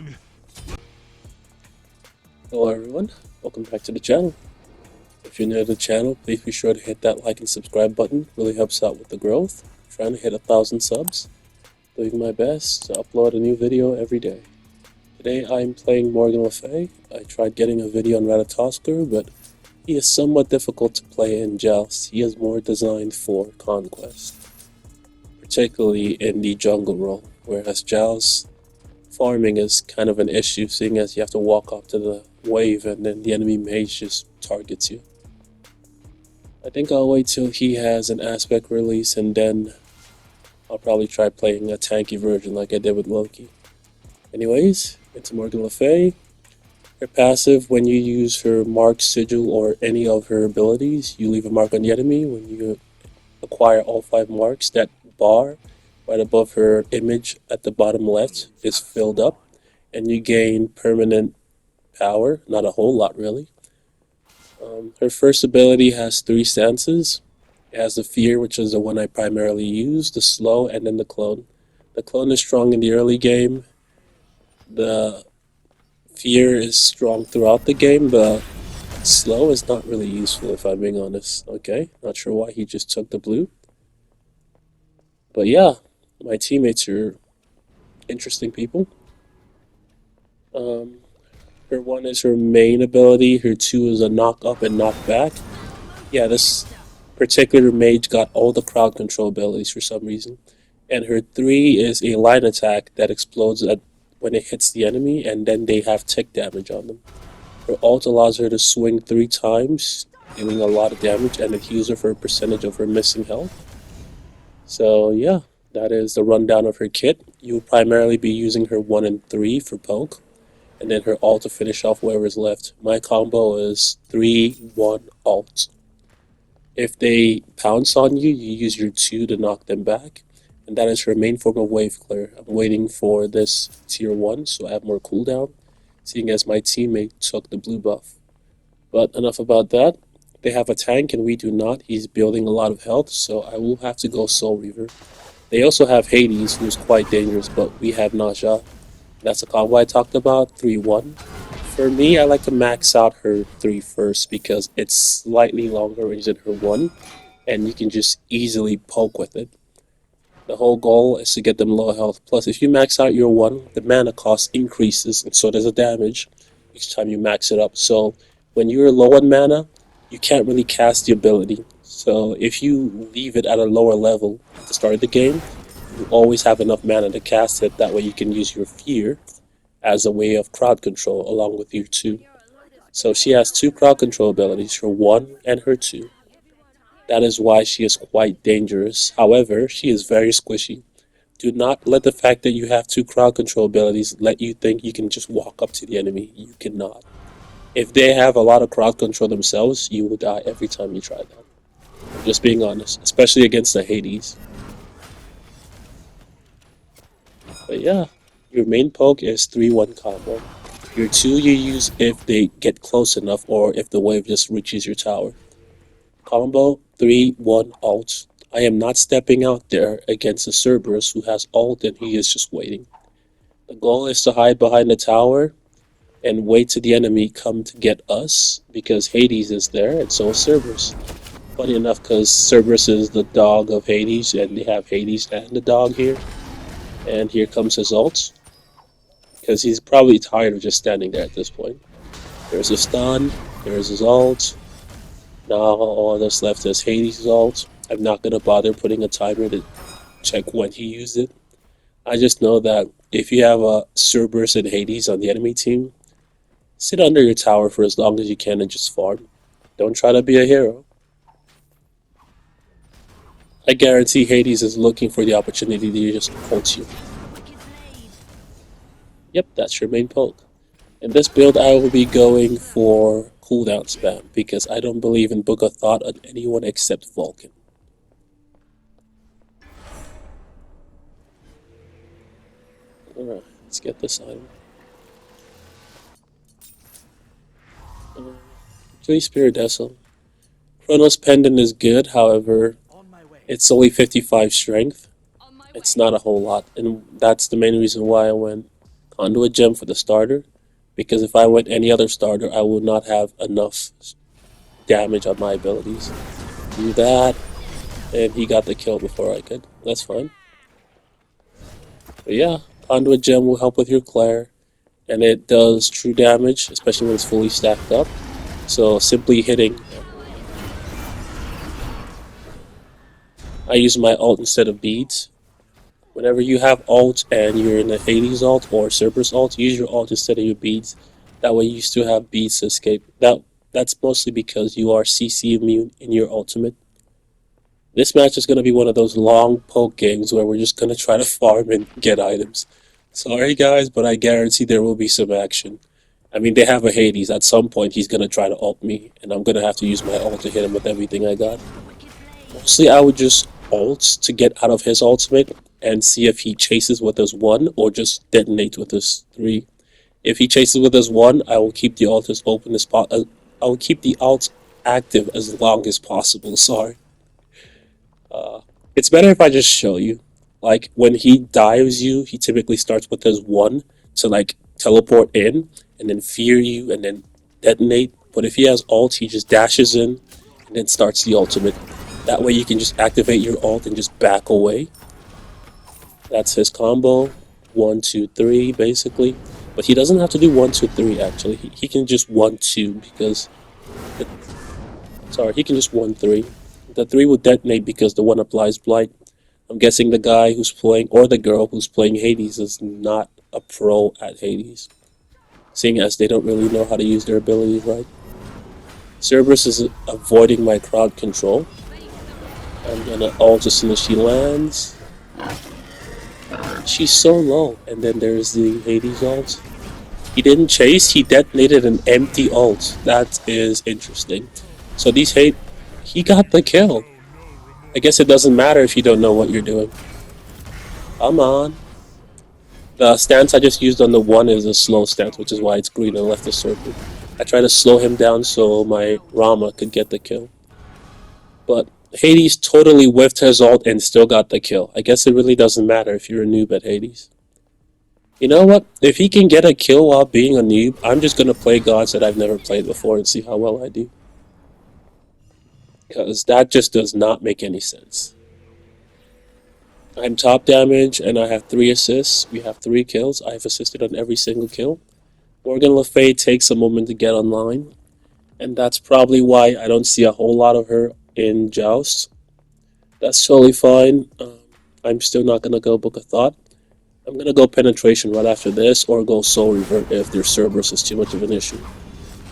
wrong. Hello everyone, welcome back to the channel. If you're new to the channel, please be sure to hit that like and subscribe button. Really helps out with the growth. I'm trying to hit 1,000 subs. Doing my best to upload a new video every day. Today I'm playing Morgan Le Fay. I tried getting a video on Ratatoskr, but he is somewhat difficult to play in Joust. He is more designed for Conquest, particularly in the jungle role, whereas Joust farming is kind of an issue, seeing as you have to walk up to the wave and then the enemy mage just targets you. I think I'll wait till he has an aspect release and then I'll probably try playing a tanky version like I did with Loki. Anyways, into Morgan Le Fay. Her passive, when you use her mark, sigil, or any of her abilities, you leave a mark on the enemy. When you acquire all 5 marks, that bar right above her image at the bottom left is filled up, and you gain permanent power. Not a whole lot, really. Her first ability has 3 stances. It has the Fear, which is the one I primarily use, the Slow, and then the Clone. The Clone is strong in the early game. The Fear is strong throughout the game. The Slow is not really useful, if I'm being honest. Okay, not sure why he just took the blue. But yeah, my teammates are interesting people. Her 1 is her main ability. Her 2 is a knock up and knock back. Yeah, this particular mage got all the crowd control abilities for some reason. And her 3 is a line attack that explodes when it hits the enemy, and then they have tick damage on them. Her ult allows her to swing 3 times, dealing a lot of damage, and it heals her for a percentage of her missing health. So yeah, that is the rundown of her kit. You will primarily be using her 1 and 3 for poke, and then her ult to finish off whatever's left. My combo is 3-1 ult. If they pounce on you, you use your 2 to knock them back, and that is her main form of wave clear. I'm waiting for this tier 1 so I have more cooldown, seeing as my teammate took the blue buff. But enough about that. They have a tank and we do not. He's building a lot of health, so I will have to go Soul Reaver. They also have Hades, who's quite dangerous, but we have Naja. That's a combo I talked about, 3-1. For me, I like to max out her 3 first because it's slightly longer range than her 1, and you can just easily poke with it. The whole goal is to get them low health. Plus, if you max out your 1, the mana cost increases, and so does the damage each time you max it up. So when you're low on mana, you can't really cast the ability. So if you leave it at a lower level at the start of the game, you always have enough mana to cast it. That way you can use your Fear as a way of crowd control along with your 2. So she has 2 crowd control abilities, her 1 and her 2. That is why she is quite dangerous. However, she is very squishy. Do not let the fact that you have 2 crowd control abilities let you think you can just walk up to the enemy. You cannot. If they have a lot of crowd control themselves, you will die every time you try that. I'm just being honest, especially against the Hades. But yeah, your main poke is 3-1 combo. Your 2 you use if they get close enough or if the wave just reaches your tower. Combo 3-1 ult. I am not stepping out there against a Cerberus who has ult and he is just waiting. The goal is to hide behind the tower and wait till the enemy come to get us because Hades is there and so is Cerberus. Funny enough, because Cerberus is the dog of Hades and they have Hades and the dog here. And here comes his ult. Because he's probably tired of just standing there at this point. There's a stun, there's his ult. Now all that's left is Hades' ult. I'm not going to bother putting a timer to check when he used it. I just know that if you have a Cerberus and Hades on the enemy team, sit under your tower for as long as you can and just farm. Don't try to be a hero. I guarantee Hades is looking for the opportunity to just ult you. Yep, that's your main poke. In this build, I will be going for cooldown spam because I don't believe in Book of Thought on anyone except Vulcan. Alright, let's get this item. 3 Spirit Vessel. Chronos pendant is good, however, it's only 55 strength. It's not a whole lot, and that's the main reason why I went Conduit Gem for the starter, because if I went any other starter, I would not have enough damage on my abilities. Do that, and he got the kill before I could. That's fine. But yeah, Conduit Gem will help with your Claire, and it does true damage, especially when it's fully stacked up. So simply hitting, I use my ult instead of beads. Whenever you have ult and you're in a Hades ult or Cerberus ult, use your ult instead of your beads. That way you still have beads to escape. That's mostly because you are CC immune in your ultimate. This match is going to be one of those long poke games where we're just going to try to farm and get items. Sorry guys, but I guarantee there will be some action. I mean, they have a Hades. At some point, he's going to try to ult me, and I'm going to have to use my ult to hit him with everything I got. Mostly, I would just ult to get out of his ultimate and see if he chases with his 1 or just detonates with his 3. If he chases with his 1, I will keep the ult as open as possible. I will keep the ult active as long as possible. Sorry. It's better if I just show you. Like, when he dives you, he typically starts with his 1 to, like, teleport in, and then fear you, and then detonate. But if he has ult, he just dashes in, and then starts the ultimate. That way you can just activate your ult and just back away. That's his combo. 1, 2, 3, basically. But he doesn't have to do 1, 2, 3, actually. He can just 1, 2, because... Sorry, he can just 1, 3. The 3 would detonate because the 1 applies Blight. I'm guessing the guy who's playing, or the girl who's playing Hades, is not a pro at Hades, seeing as they don't really know how to use their abilities right. Cerberus is avoiding my crowd control. I'm gonna ult as soon as she lands. She's so low. And then there's the Hades ult. He didn't chase, he detonated an empty ult. That is interesting. So he got the kill. I guess it doesn't matter if you don't know what you're doing. Come on. The stance I just used on the 1 is a slow stance, which is why it's green and left the circle. I tried to slow him down so my Rama could get the kill. But Hades totally whiffed his ult and still got the kill. I guess it really doesn't matter if you're a noob at Hades. You know what? If he can get a kill while being a noob, I'm just going to play gods that I've never played before and see how well I do. Because that just does not make any sense. I'm top damage and I have 3 assists. We have 3 kills. I've assisted on every single kill. Morgan Le Fay takes a moment to get online. And that's probably why I don't see a whole lot of her in Joust. That's totally fine. I'm still not going to go Book of Thought. I'm going to go Penetration right after this, or go Soul Revert if their Cerberus is too much of an issue.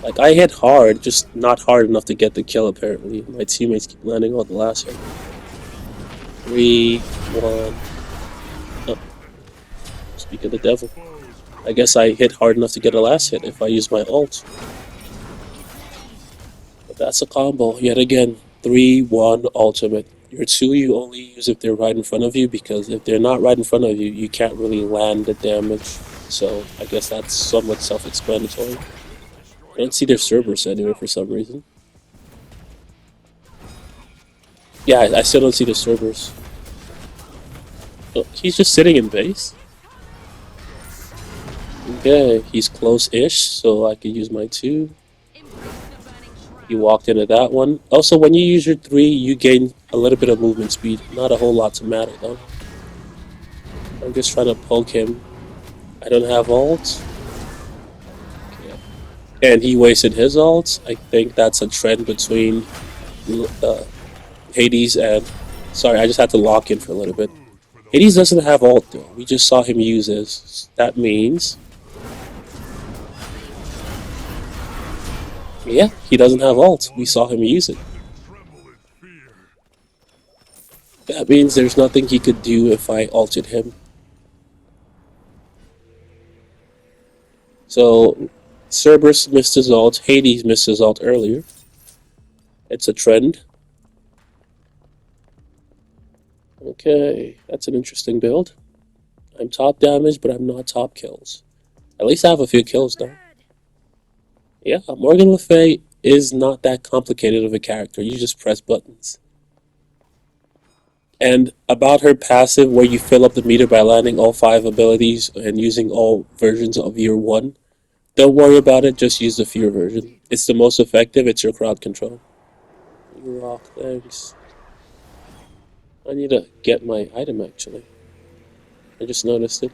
Like, I hit hard, just not hard enough to get the kill, apparently. My teammates keep landing on the last hit. 3, 1... Oh. Speak of the devil. I guess I hit hard enough to get a last hit if I use my ult. But that's a combo, yet again. 3, 1, ultimate. Your 2 you only use if they're right in front of you, because if they're not right in front of you, you can't really land the damage. So I guess that's somewhat self-explanatory. I don't see their Cerberus anywhere for some reason. Yeah, I still don't see the Cerberus. Oh, he's just sitting in base? Okay, he's close-ish, so I can use my 2. You walked into that one. Also, when you use your 3, you gain a little bit of movement speed. Not a whole lot to matter, though. I'm just trying to poke him. I don't have ult. Okay. And he wasted his ult. I think that's a trend between Hades and... Sorry, I just had to lock in for a little bit. Hades doesn't have ult, though. We just saw him use his. That means... Yeah, he doesn't have ult. We saw him use it. That means there's nothing he could do if I ulted him. So, Cerberus missed his ult. Hades missed his ult earlier. It's a trend. Okay, that's an interesting build. I'm top damage, but I'm not top kills. At least I have a few kills, though. Yeah, Morgan Le Fay is not that complicated of a character. You just press buttons. And about her passive, where you fill up the meter by landing all 5 abilities and using all versions of your 1, don't worry about it, just use the fear version. It's the most effective, it's your crowd control. Rock, thanks. I need to get my item actually. I just noticed it.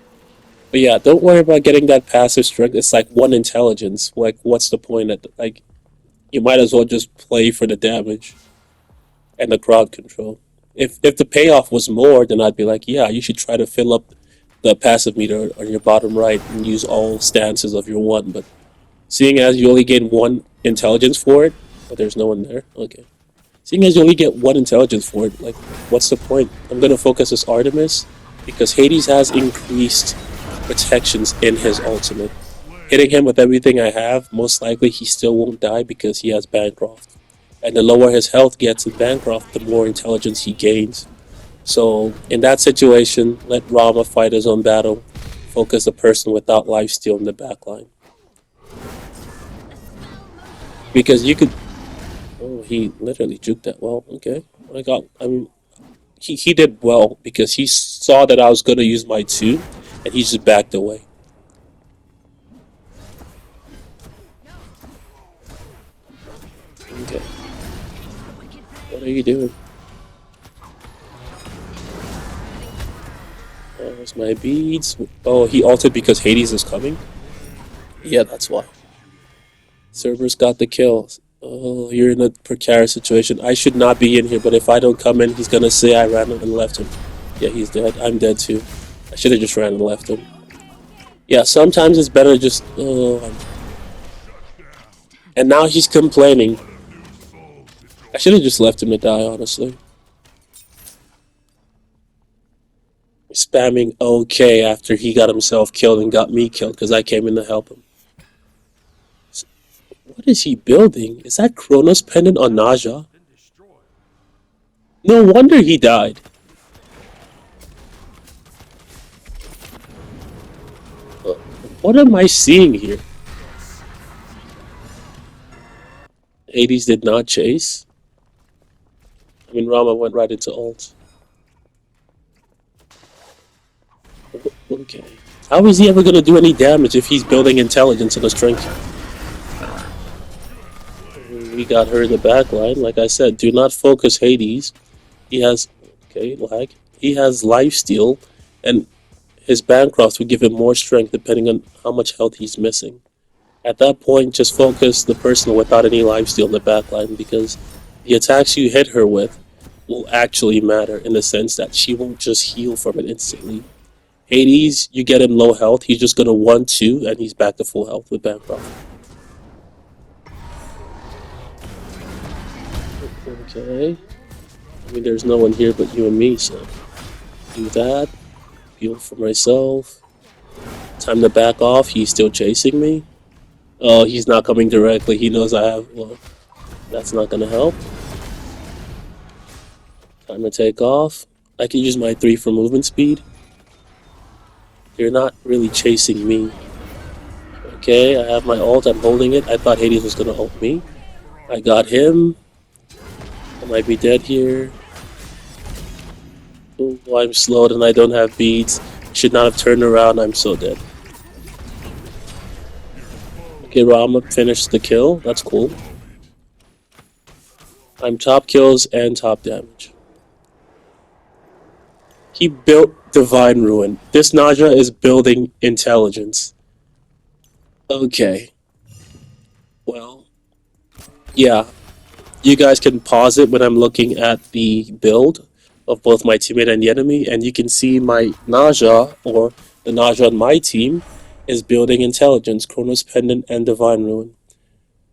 But yeah, don't worry about getting that passive strength. It's like 1 intelligence. Like, what's the point? Like, you might as well just play for the damage and the crowd control. If the payoff was more, then I'd be like, yeah, you should try to fill up the passive meter on your bottom right and use all stances of your 1. But seeing as you only gain 1 intelligence for it, but there's no one there. Okay. Seeing as you only get 1 intelligence for it, like, what's the point? I'm gonna focus as Artemis because Hades has increased protections in his ultimate. Hitting him with everything I have, most likely he still won't die because he has Bancroft. And the lower his health gets in Bancroft, the more intelligence he gains. So in that situation, let Rama fight his own battle. Focus the person without lifesteal in the backline. Because you could... Oh, he literally juked that well. Okay. I mean, he did well because he saw that I was going to use my 2, and he just backed away. Okay. What are you doing? Where's my beads? Oh, he altered because Hades is coming? Yeah, that's why. Cerberus got the kill. Oh, you're in a precarious situation. I should not be in here, but if I don't come in, he's gonna say I ran and left him. Yeah, he's dead. I'm dead too. I should have just ran and left him. Yeah, sometimes it's better just... Oh, and now he's complaining. I should have just left him to die, honestly. Spamming okay after he got himself killed and got me killed because I came in to help him. What is he building? Is that Chronos pendant on Naja? No wonder he died. What am I seeing here? Hades did not chase. I mean, Rama went right into ult. Okay. How is he ever going to do any damage if he's building intelligence and a strength? We got her in the back line. Like I said, do not focus Hades. He has... Okay, lag. He has lifesteal, and his Bancroft would give him more strength depending on how much health he's missing. At that point, just focus the person without any lifesteal in the backline because the attacks you hit her with will actually matter in the sense that she won't just heal from it instantly. Hades, you get him low health, he's just gonna 1-2 and he's back to full health with Bancroft. Okay. I mean, there's no one here but you and me, so do that. Heal for myself. Time to back off. He's still chasing me. Oh, he's not coming directly. He knows I have... Well, that's not gonna help. Time to take off. I can use my 3 for movement speed. You're not really chasing me. Okay, I have my ult. I'm holding it. I thought Hades was gonna ult me. I got him. I might be dead here. Oh, I'm slowed and I don't have beads. Should not have turned around. I'm so dead. Okay, Rama finished the kill. That's cool. I'm top kills and top damage. He built Divine Ruin. This Naja is building intelligence. Okay. Well, yeah. You guys can pause it when I'm looking at the build of both my teammate and the enemy, and you can see my Naja, or the Naja on my team, is building intelligence, Chronos Pendant, and Divine Ruin.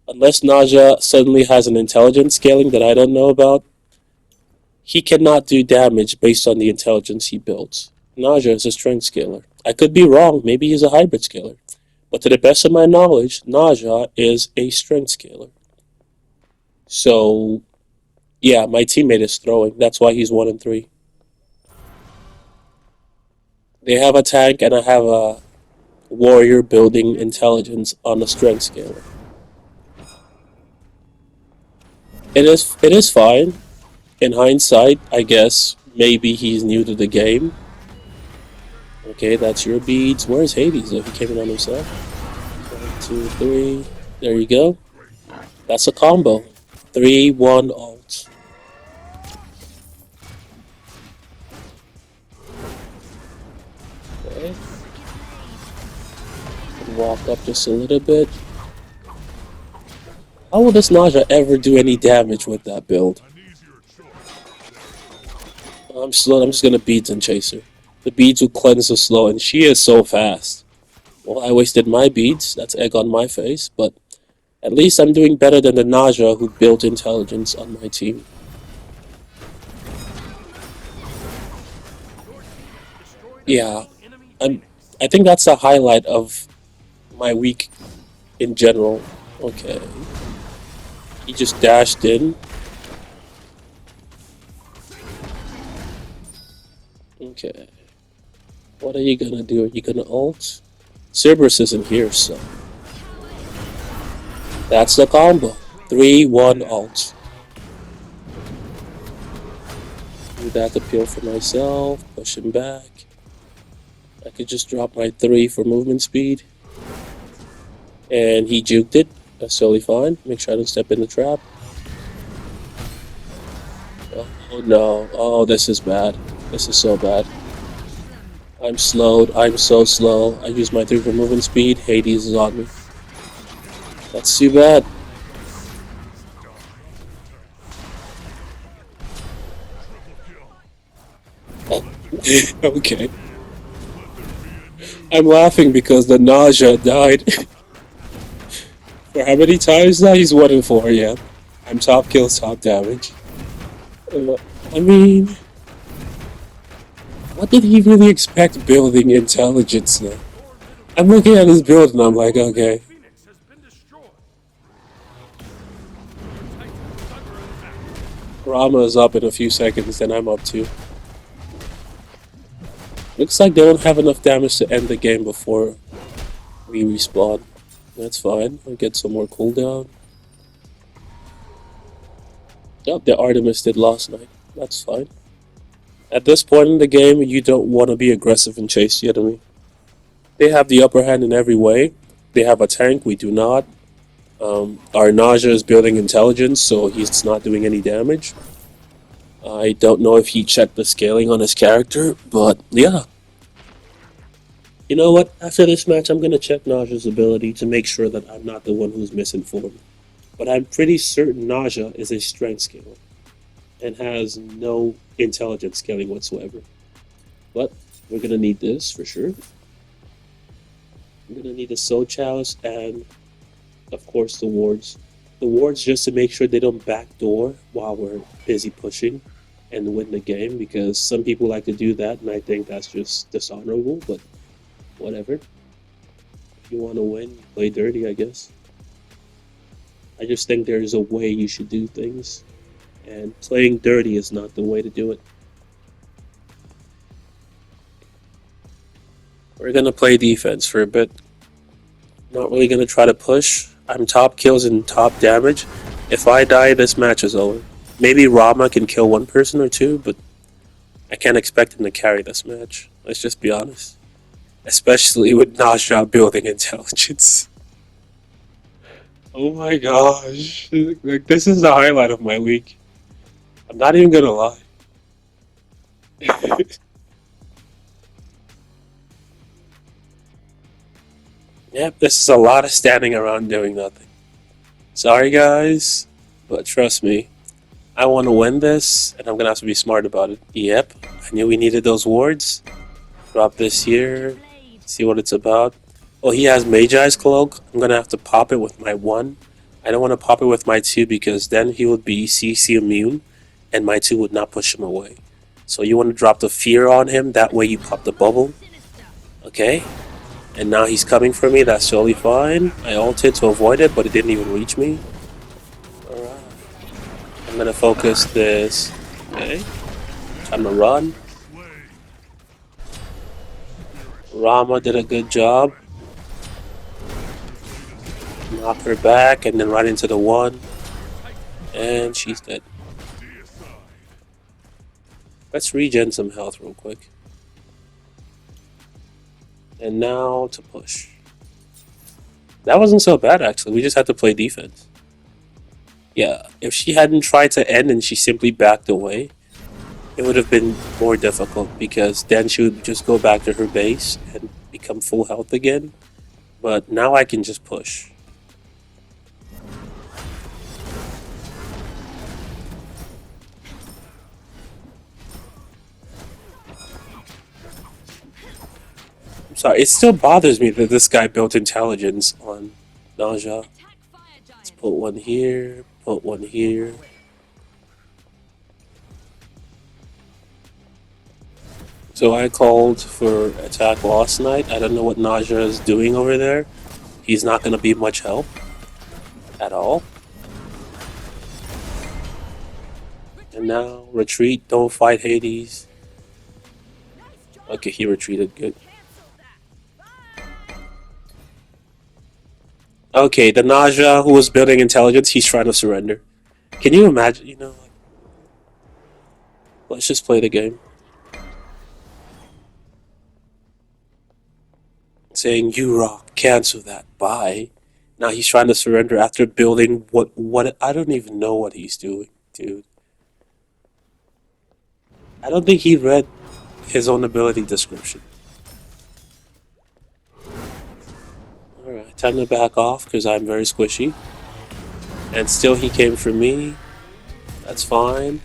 Unless Naja suddenly has an intelligence scaling that I don't know about, he cannot do damage based on the intelligence he builds. Naja is a strength scaler. I could be wrong, maybe he's a hybrid scaler. But to the best of my knowledge, Naja is a strength scaler. So, yeah, my teammate is throwing. That's why he's 1-3. They have a tank and I have a warrior building intelligence on the strength scaler. It is fine. In hindsight, I guess Maybe he's new to the game. Okay, that's your beads. Where's Hades though? He came in on himself. 1, 2, 3. There you go. That's a combo. 3-1 ult. Okay. Walk up just a little bit. How will this Naja ever do any damage with that build? I'm slow. I'm just gonna beads and chase her. The beads will cleanse the slow, and she is so fast. Well, I wasted my beads. That's egg on my face, but at least I'm doing better than the Naja who built intelligence on my team. Yeah, I think that's the highlight of my week in general. Okay, he just dashed in. Okay, what are you gonna do? Are you gonna ult? Cerberus isn't here, so that's the combo. 3-1 ult. Do that to peel for myself. Push him back. I could just drop my 3 for movement speed. And he juked it. That's totally fine. Make sure I don't step in the trap. Oh no. Oh, this is bad. This is so bad. I'm slowed. I'm so slow. I use my 3 for movement speed. Hades is on me. That's too bad. Okay. I'm laughing because the Naja died. For how many times now? He's 1-4, yeah. I'm top kills, top damage. I mean, what did he really expect building intelligence now? I'm looking at his build and I'm like, okay. Rama is up in a few seconds, then I'm up too. Looks like they don't have enough damage to end the game before we respawn. That's fine. I'll get some more cooldown. Yep, the Artemis did last night. That's fine. At this point in the game, you don't want to be aggressive and chase the enemy. They have the upper hand in every way. They have a tank, we do not. Our Naja is building intelligence, so he's not doing any damage. I don't know if he checked the scaling on his character, but yeah. You know what? After this match, I'm going to check Naja's ability to make sure that I'm not the one who's misinformed. But I'm pretty certain Naja is a strength scaler and has no intelligence scaling whatsoever. But we're going to need this for sure. We're going to need the Soul Chalice and, of course, the wards. The wards just to make sure they don't backdoor while we're busy pushing and win the game, because some people like to do that, and I think that's just dishonorable, but whatever. If you want to win, you play dirty, I guess. I just think there's a way you should do things, and playing dirty is not the way to do it. We're going to play defense for a bit. Not really going to try to push. I'm top kills and top damage. If I die, this match is over. Maybe Rama can kill one person or two, but I can't expect him to carry this match. Let's just be honest. Especially with Naja building intelligence. Oh my gosh. Like, this is the highlight of my week. I'm not even gonna lie. Yep, this is a lot of standing around doing nothing. Sorry guys, but trust me, I want to win this, and I'm gonna have to be smart about it. Yep, I knew we needed those wards. Drop this here, see what it's about. Oh, he has Magi's Cloak. I'm gonna have to pop it with my 1. I don't want to pop it with my 2 because then he would be CC immune, and my 2 would not push him away. So you want to drop the fear on him, that way you pop the bubble. Okay, and now he's coming for me, that's totally fine. I ulted to avoid it, but it didn't even reach me. Alright. I'm gonna focus this. Okay. Time to run. Rama did a good job. Knock her back and then right into the 1. And she's dead. Let's regen some health real quick. And now to push. That wasn't so bad actually. We just had to play defense. Yeah, if she hadn't tried to end and she simply backed away, it would have been more difficult because then she would just go back to her base and become full health again. But now I can just push. I'm sorry, it still bothers me that this guy built intelligence on Naja. Let's put one here, put one here. So I called for attack last night. I don't know what Naja is doing over there. He's not going to be much help at all. And now retreat, don't fight Hades. Okay, he retreated, good. Okay, the Naja who was building intelligence, he's trying to surrender. Can you imagine, let's just play the game. Saying, you rock, cancel that, bye. Now he's trying to surrender after building what, I don't even know what he's doing, dude. I don't think he read his own ability description. Alright, time to back off because I'm very squishy. And still he came for me. That's fine.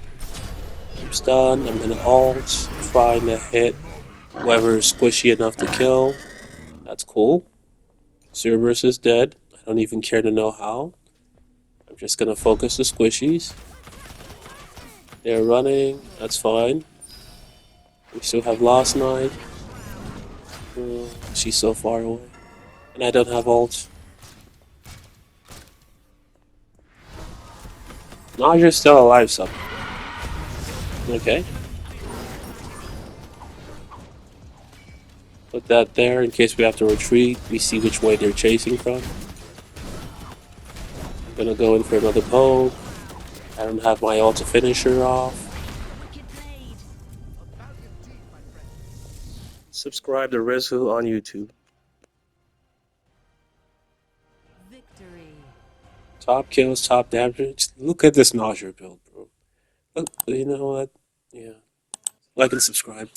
I'm stunned. I'm gonna ult, trying to hit whoever's squishy enough to kill. That's cool. Cerberus is dead. I don't even care to know how. I'm just gonna focus the squishies. They're running. That's fine. We still have Last Night. She's so far away. And I don't have ult. Now you're still alive, son. Okay. Put that there in case we have to retreat. We see which way they're chasing from. I'm gonna go in for another poke. I don't have my ult to finish her off. Subscribe to Rizzwho on YouTube. Victory. Top kills, top damage. Look at this nausea build, bro. Look, you know what? Yeah. Like and subscribe.